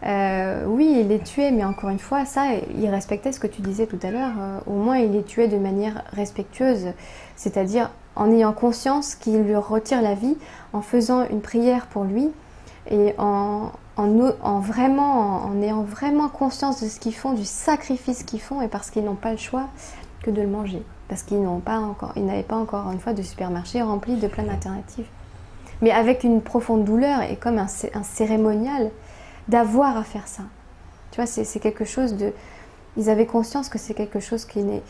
Oui, ils les tuaient, mais encore une fois, ça, ils respectaient ce que tu disais tout à l'heure, au moins ils les tuaient de manière respectueuse, c'est-à-dire en ayant conscience qu'ils lui retirent la vie, en faisant une prière pour lui, et en ayant vraiment conscience de ce qu'ils font, du sacrifice qu'ils font, et parce qu'ils n'ont pas le choix que de le manger. Parce qu'ils n'avaient pas encore une fois de supermarché rempli de plein d'alternatives. Mais avec une profonde douleur et comme un cérémonial d'avoir à faire ça. Tu vois, c'est quelque chose de... Ils avaient conscience que c'est quelque chose qu'ils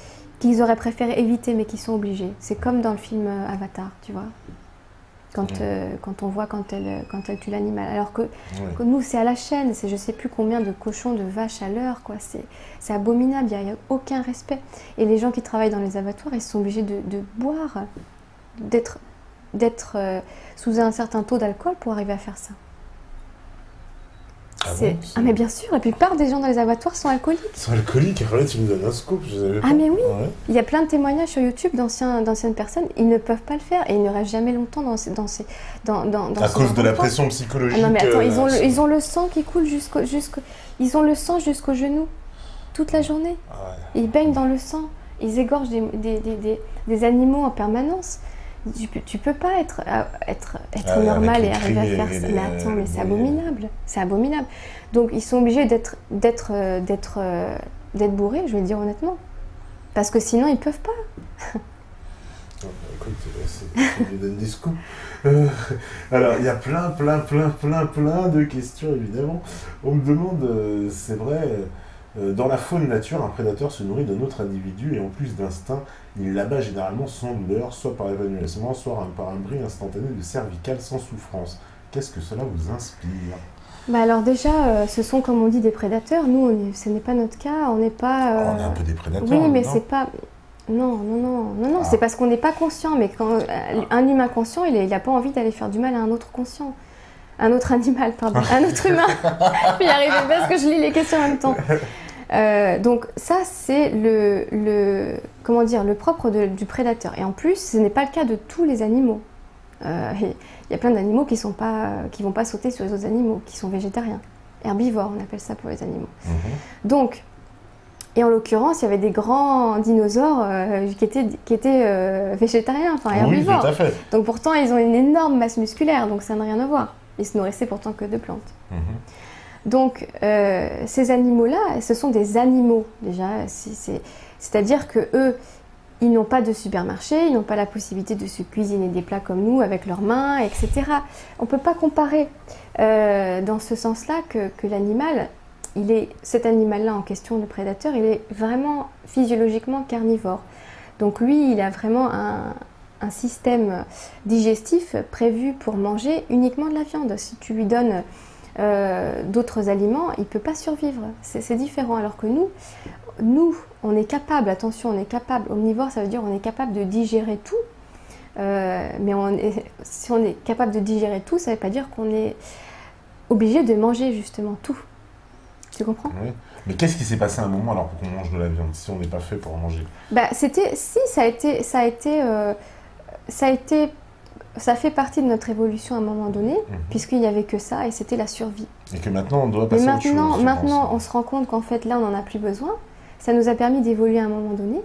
auraient préféré éviter, mais qu'ils sont obligés. C'est comme dans le film Avatar, tu vois. Quand on voit quand elle tue l'animal. Alors que nous, c'est à la chaîne, c'est je sais plus combien de cochons, de vaches à l'heure, quoi. C'est abominable, il n'y a aucun respect. Et les gens qui travaillent dans les abattoirs, ils sont obligés de boire, d'être sous un certain taux d'alcool pour arriver à faire ça. Mais bien sûr, la plupart des gens dans les abattoirs sont alcooliques. Ils sont alcooliques, alors là tu nous donnes un scoop, je savais pas. Ah mais oui, il y a plein de témoignages sur YouTube d'anciennes personnes, ils ne peuvent pas le faire et ils ne restent jamais longtemps dans à cause de la pression psychologique. Ah non mais attends, ils ont le sang qui coule ils ont le sang jusqu'au genou, toute la journée. Ils baignent dans le sang, ils égorgent des animaux en permanence. Tu peux pas être normal et arriver à faire ça. Mais attends, mais c'est abominable. C'est abominable. Donc ils sont obligés d'être bourrés, je vais le dire honnêtement. Parce que sinon ils peuvent pas. Écoute, ça me donne des scoops. Alors il y a plein de questions évidemment. On me demande, c'est vrai, dans la faune nature, un prédateur se nourrit d'un autre individu et en plus d'instinct, il l'abat généralement sans douleur, soit par évanouissement, soit par un bris instantané de cervicale sans souffrance. Qu'est-ce que cela vous inspire? Alors déjà, ce sont comme on dit des prédateurs. Nous, ce n'est pas notre cas. On n'est pas. On est un peu des prédateurs. Oui, mais c'est pas. Non. C'est parce qu'on n'est pas conscient. Mais quand un humain conscient, il n'a pas envie d'aller faire du mal à un autre conscient. Un autre animal, pardon. Un autre humain. Je vais y arriver parce que je lis les questions en même temps. Donc ça, c'est le propre du prédateur. Et en plus, ce n'est pas le cas de tous les animaux. Il y a plein d'animaux qui vont pas sauter sur les autres animaux, qui sont végétariens. Herbivores, on appelle ça pour les animaux. Donc, et en l'occurrence, il y avait des grands dinosaures qui étaient végétariens, enfin herbivores. Oui, tout à fait. Donc pourtant, ils ont une énorme masse musculaire, donc ça n'a rien à voir. Ils se nourrissaient pourtant que de plantes. Donc, ces animaux-là, ce sont des animaux, déjà. C'est-à-dire qu'eux, ils n'ont pas de supermarché, ils n'ont pas la possibilité de se cuisiner des plats comme nous, avec leurs mains, etc. On ne peut pas comparer dans ce sens-là que l'animal, cet animal-là en question, le prédateur, il est vraiment physiologiquement carnivore. Donc lui, il a vraiment un système digestif prévu pour manger uniquement de la viande. Si tu lui donnes d'autres aliments, il ne peut pas survivre. C'est différent. Alors que nous, on est capable, attention, on est capable, omnivore, ça veut dire on est capable de digérer tout. Mais si on est capable de digérer tout, ça ne veut pas dire qu'on est obligé de manger justement tout. Tu comprends? Oui. Mais qu'est-ce qui s'est passé à un moment alors pour qu'on mange de la viande, si on n'est pas fait pour en manger? Ça fait partie de notre évolution à un moment donné, puisqu'il n'y avait que ça et c'était la survie. Et que maintenant on doit passer à autre chose. Maintenant on se rend compte qu'en fait là on n'en a plus besoin. Ça nous a permis d'évoluer à un moment donné,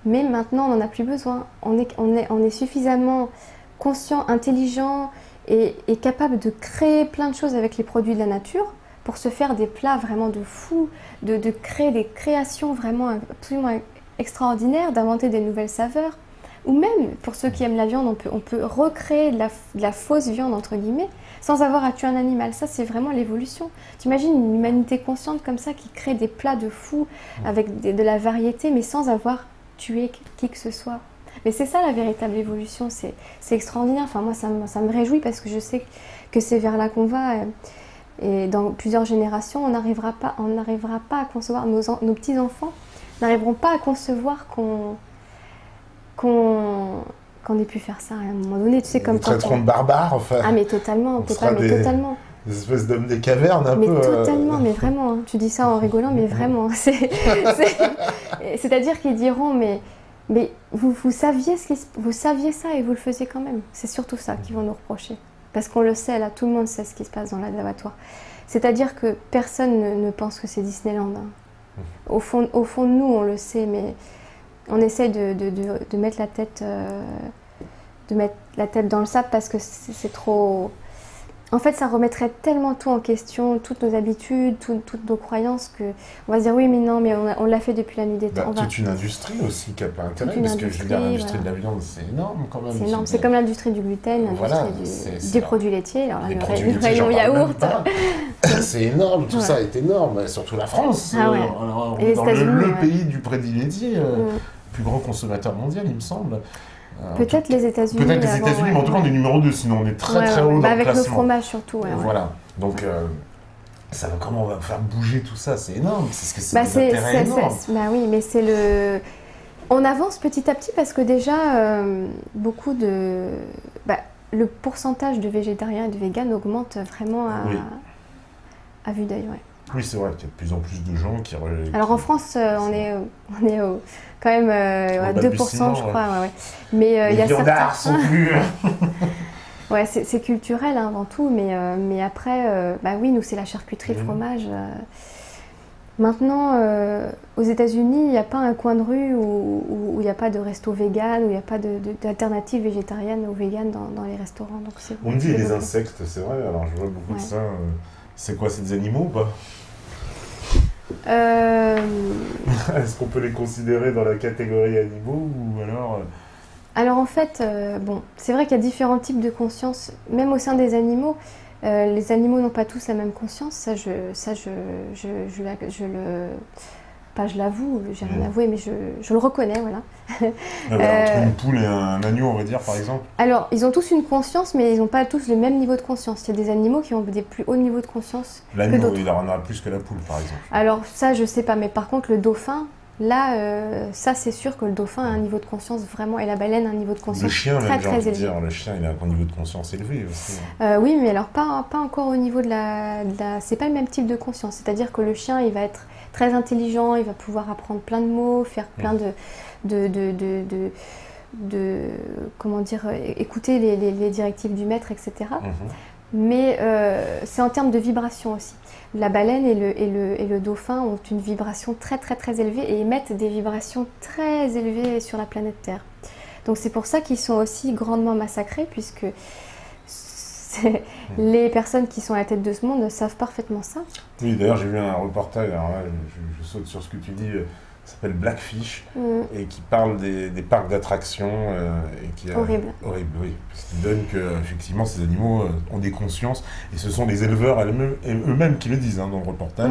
mais maintenant on n'en a plus besoin. On est suffisamment conscient, intelligent et capable de créer plein de choses avec les produits de la nature pour se faire des plats vraiment de fous, de créer des créations vraiment absolument extraordinaires, d'inventer des nouvelles saveurs. Ou même, pour ceux qui aiment la viande, on peut recréer de la fausse viande, entre guillemets, sans avoir à tuer un animal. Ça, c'est vraiment l'évolution. Tu imagines une humanité consciente comme ça qui crée des plats de fous avec de la variété, mais sans avoir tué qui que ce soit. Mais c'est ça la véritable évolution, c'est extraordinaire. Enfin, moi, ça me réjouit parce que je sais que c'est vers là qu'on va. Et dans plusieurs générations, on n'arrivera pas à concevoir, nos petits-enfants n'arriveront pas à concevoir qu'on ait pu faire ça à un moment donné, tu sais, comme quand traiteront de barbares, enfin. Ah mais totalement, totalement. Des espèces d'hommes des cavernes, un peu. Mais totalement, mais vraiment. Hein. Tu dis ça en rigolant, mais vraiment. C'est-à-dire qu'ils diront, mais vous saviez ça et vous le faisiez quand même. C'est surtout ça qu'ils vont nous reprocher. Parce qu'on le sait, là, tout le monde sait ce qui se passe dans l'abattoir. C'est-à-dire que personne ne pense que c'est Disneyland. Hein. Au fond de nous, on le sait, mais on essaie de mettre la tête dans le sable parce que c'est trop... En fait, ça remettrait tellement tout en question, toutes nos habitudes, toutes nos croyances, qu'on va se dire oui, mais non, mais on l'a fait depuis la nuit des temps. Toute une industrie aussi qui n'a pas intérêt, parce que je veux dire, l'industrie de la viande, c'est énorme quand même. C'est énorme, c'est comme l'industrie du gluten, l'industrie des produits laitiers, alors les le rayon yaourt. C'est énorme, tout ça est énorme, surtout la France. Ah ouais. On est dans le pays du prédit laitier, plus grand consommateur mondial, il me semble. Peut-être les États-Unis. Peut-être les États-Unis, mais en tout cas, on est numéro 2, sinon on est très très haut dans le avec classement. le fromage surtout. Voilà, donc comment on va faire bouger tout ça? C'est énorme, c'est des intérêts énormes. Oui, mais c'est le... On avance petit à petit parce que déjà, beaucoup de... le pourcentage de végétariens et de véganes augmente vraiment à vue d'œil, Oui, c'est vrai qu'il y a de plus en plus de gens qui... Alors en France, on est quand même à 2%, je crois. Mais les viandards sont plus... Ouais, c'est culturel hein, avant tout, mais après, oui, nous c'est la charcuterie, le fromage. Maintenant, aux États-Unis, il n'y a pas un coin de rue où il n'y a pas de resto vegan, où il n'y a pas d'alternative végétarienne ou vegan dans les restaurants. Donc on me dit les insectes, c'est vrai, alors je vois beaucoup de ça. C'est quoi, c'est des animaux ou pas? Est-ce qu'on peut les considérer dans la catégorie animaux ou alors... Alors en fait, c'est vrai qu'il y a différents types de conscience, même au sein des animaux. Les animaux n'ont pas tous la même conscience, je l'avoue, j'ai rien avoué, mais je le reconnais, voilà. Entre une poule et un agneau, on va dire, par exemple. Alors, ils ont tous une conscience, mais ils n'ont pas tous le même niveau de conscience. Il y a des animaux qui ont des plus hauts niveaux de conscience que d'autres. L'agneau, il en a plus que la poule, par exemple. Alors, ça, je sais pas, mais par contre, le dauphin, là, ça, c'est sûr que le dauphin a un niveau de conscience vraiment, et la baleine a un niveau de conscience le chien, très, même, très élevé. Le chien, il a un niveau de conscience élevé aussi. Oui, mais alors pas encore au niveau de la... C'est pas le même type de conscience. C'est-à-dire que le chien, il va être très intelligent, il va pouvoir apprendre plein de mots, faire plein comment dire, écouter les directives du maître, etc. Mais c'est en termes de vibration aussi. La baleine et le dauphin ont une vibration très très très élevée et émettent des vibrations très élevées sur la planète Terre. Donc c'est pour ça qu'ils sont aussi grandement massacrés, puisque les personnes qui sont à la tête de ce monde savent parfaitement ça. Oui, d'ailleurs j'ai vu un reportage, alors là je saute sur ce que tu dis, ça s'appelle Blackfish, et qui parle des parcs d'attractions. Horrible. Horrible, oui. Parce qu'il donne qu'effectivement ces animaux ont des consciences, et ce sont les éleveurs eux-mêmes qui le disent dans le reportage.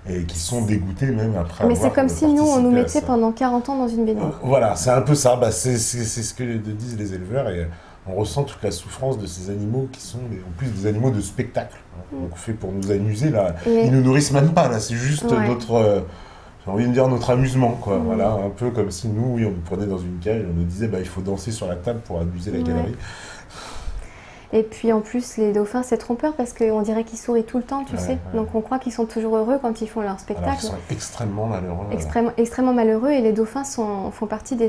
Et qui sont dégoûtés même après Mais c'est comme si nous, on nous mettait pendant 40 ans dans une baignoire. Voilà, c'est un peu ça, c'est ce que disent les éleveurs, et on ressent toute la souffrance de ces animaux qui sont en plus des animaux de spectacle. Donc fait pour nous amuser, là. Ils ne nous nourrissent même pas, là. C'est juste notre... j'ai envie de dire notre amusement, quoi. Voilà, un peu comme si nous, oui, on nous prenait dans une cage, on nous disait, bah, il faut danser sur la table pour amuser la galerie. Et puis en plus, les dauphins, c'est trompeur parce qu'on dirait qu'ils sourient tout le temps, tu sais. Donc on croit qu'ils sont toujours heureux quand ils font leur spectacle. Alors, ils sont extrêmement malheureux. Extrêmement malheureux, et les dauphins font partie des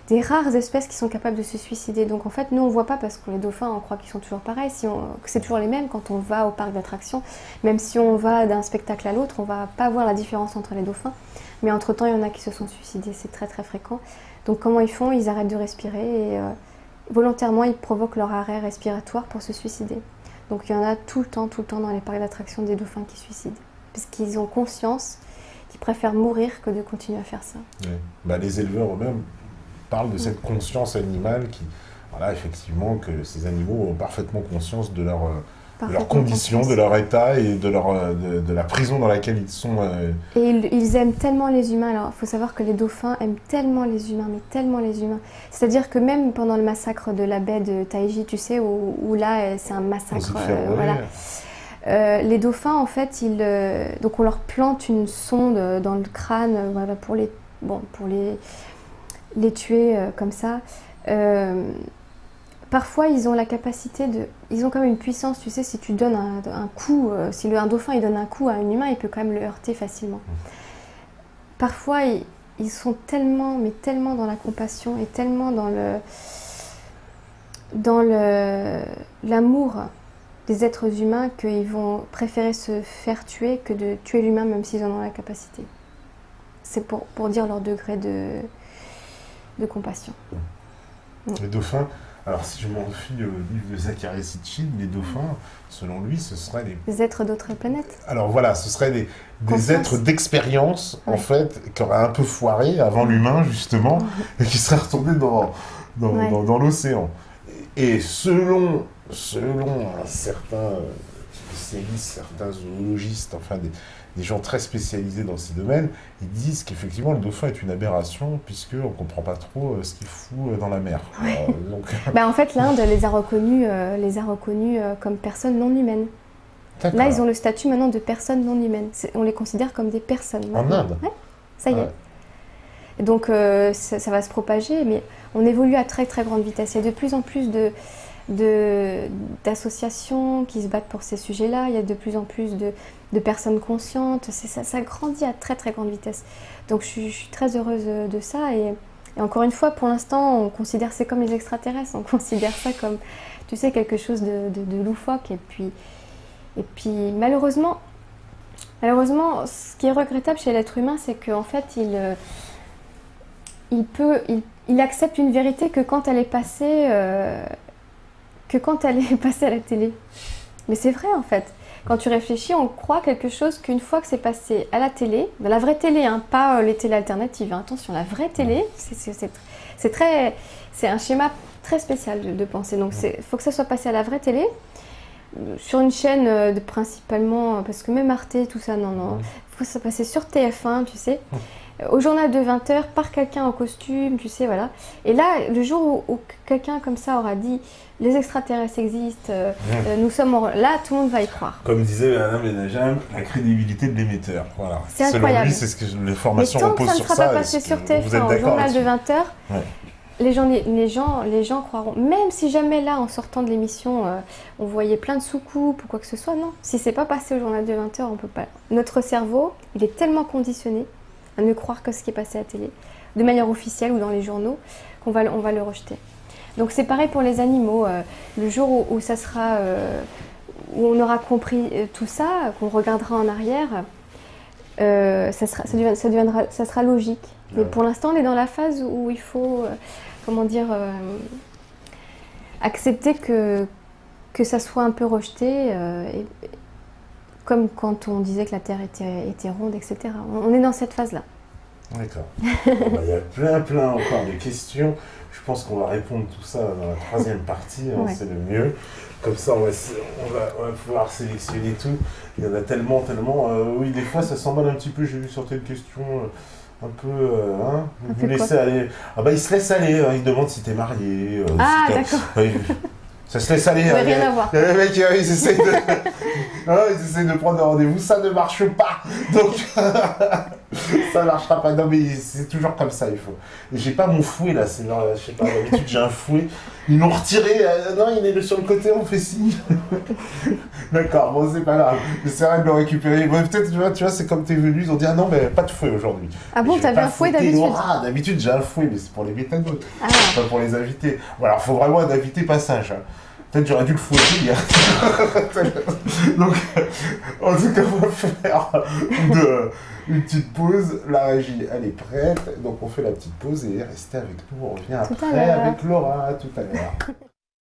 des rares espèces qui sont capables de se suicider. Donc en fait, nous on voit pas parce que les dauphins, on croit qu'ils sont toujours pareils, que c'est toujours les mêmes quand on va au parc d'attractions. Même si on va d'un spectacle à l'autre, on va pas voir la différence entre les dauphins. Mais entre-temps, il y en a qui se sont suicidés, c'est très très fréquent. Donc comment ils font? Ils arrêtent de respirer et volontairement, ils provoquent leur arrêt respiratoire pour se suicider. Donc il y en a tout le temps dans les parcs d'attractions des dauphins qui se suicident. Puisqu'ils ont conscience qu'ils préfèrent mourir que de continuer à faire ça. Oui. Bah, les éleveurs eux-mêmes parlent de cette conscience animale qui... Voilà, effectivement, que ces animaux ont parfaitement conscience de leurs conditions, de leur état et de la prison dans laquelle ils sont. Et ils aiment tellement les humains. Alors, il faut savoir que les dauphins aiment tellement les humains, mais tellement les humains. C'est-à-dire que même pendant le massacre de la baie de Taiji, tu sais, où là, c'est un massacre. Voilà. Les dauphins, en fait, donc on leur plante une sonde dans le crâne, voilà, pour les tuer comme ça. Parfois, ils ont la capacité ils ont quand même une puissance, tu sais, si tu donnes un coup, si un dauphin il donne un coup à un humain, il peut quand même le heurter facilement. Parfois, ils sont tellement, mais tellement dans la compassion et tellement dans l'amour des êtres humains qu'ils vont préférer se faire tuer que de tuer l'humain, même s'ils en ont la capacité. C'est pour dire leur degré de compassion. Les dauphins... Alors, si je m'en fie au livre de Zachary Sitchin, les dauphins, selon lui, ce seraient des êtres d'autres planètes. Alors voilà, ce seraient des êtres d'expérience, en fait, qui auraient un peu foiré avant l'humain, justement, et qui seraient retombés dans l'océan. Et selon certains spécialistes, certains zoologistes, enfin des gens très spécialisés dans ces domaines, ils disent qu'effectivement le dauphin est une aberration puisqu'on ne comprend pas trop ce qu'il fout dans la mer. En fait, l'Inde les a reconnus comme personnes non humaines. Là, ils ont le statut maintenant de personnes non humaines. On les considère comme des personnes. En Inde? Ouais, ça y est. Donc ça va se propager, mais on évolue à très très grande vitesse. Il y a de plus en plus d'associations qui se battent pour ces sujets-là. Il y a de plus en plus de personnes conscientes. Ça grandit à très très grande vitesse. Donc je suis très heureuse de ça. Et encore une fois, pour l'instant, on considère c'est comme les extraterrestres. On considère ça comme, tu sais, quelque chose de loufoque. Et puis malheureusement, ce qui est regrettable chez l'être humain, c'est qu'en fait, il accepte une vérité que quand elle est passée à la télé. Mais c'est vrai en fait. Quand tu réfléchis, on croit quelque chose qu'une fois que c'est passé à la télé, de la vraie télé, hein, pas les télés alternatives, hein, attention, la vraie télé, c'est un schéma très spécial de pensée. Donc il faut que ça soit passé à la vraie télé, sur une chaîne principalement, parce que même Arte, tout ça, non. Il faut que ça passe sur TF1, tu sais. Au journal de 20h, par quelqu'un en costume, tu sais, voilà. Et là, le jour où quelqu'un comme ça aura dit « les extraterrestres existent, nous sommes... » Là, tout le monde va y croire. Comme disait Madame Benajam, la crédibilité de l'émetteur. Voilà. C'est incroyable. Selon lui, c'est ce que les formations reposent sur ça. Mais tant que ça ne sera pas passé sur TF1 au journal de 20h, les gens croiront. Même si jamais là, en sortant de l'émission, on voyait plein de sous-coupes ou quoi que ce soit, non. Si c'est pas passé au journal de 20h, on peut pas. Notre cerveau, il est tellement conditionné à ne croire que ce qui est passé à la télé, de manière officielle ou dans les journaux, on va le rejeter. Donc c'est pareil pour les animaux. Le jour où ça sera, où on aura compris tout ça, qu'on regardera en arrière, ça sera logique. Mais pour l'instant, on est dans la phase où il faut, accepter que ça soit un peu rejeté. Comme quand on disait que la Terre était ronde, etc. On est dans cette phase-là. D'accord. Il y a plein encore de questions. Je pense qu'on va répondre tout ça dans la troisième partie, hein, c'est le mieux. Comme ça, on va pouvoir sélectionner tout. Il y en a tellement. Oui, des fois, ça s'emballe un petit peu. J'ai vu certaines questions. un peu, hein, Un vous peu laissez quoi? aller. Ah bah il se laisse aller, hein, il demande si t'es marié. Ah, si d'accord. Ouais, ça se laisse aller. Ça Hein, n'a rien à voir. Les mecs, ils essayent de... Ah, ils essayent de prendre un rendez-vous, ça ne marche pas. Donc, ça ne marchera pas. Non, mais c'est toujours comme ça, il faut. Et j'ai pas mon fouet, là. C'est genre, je sais pas, d'habitude, j'ai un fouet. Ils l'ont retiré. Non, il est sur le côté, on fait signe. D'accord, bon, c'est pas grave. J'essaierai de le récupérer. Bon, peut-être, tu vois, c'est comme t'es venu, ils ont dit, ah non, mais pas de fouet aujourd'hui. Ah bon, t'avais un fouet d'habitude? D'habitude, j'ai un fouet, mais c'est pour les méthanos. Ah. C'est pas pour les invités. Bon, alors, faut vraiment un invité passage. Hein. Peut-être j'aurais dû le fouetter, gars. Donc, en tout cas, on va faire une petite pause. La régie, elle est prête. Donc, on fait la petite pause et restez avec nous. On revient Tout à après l'heure. avec Laura. À tout à l'heure.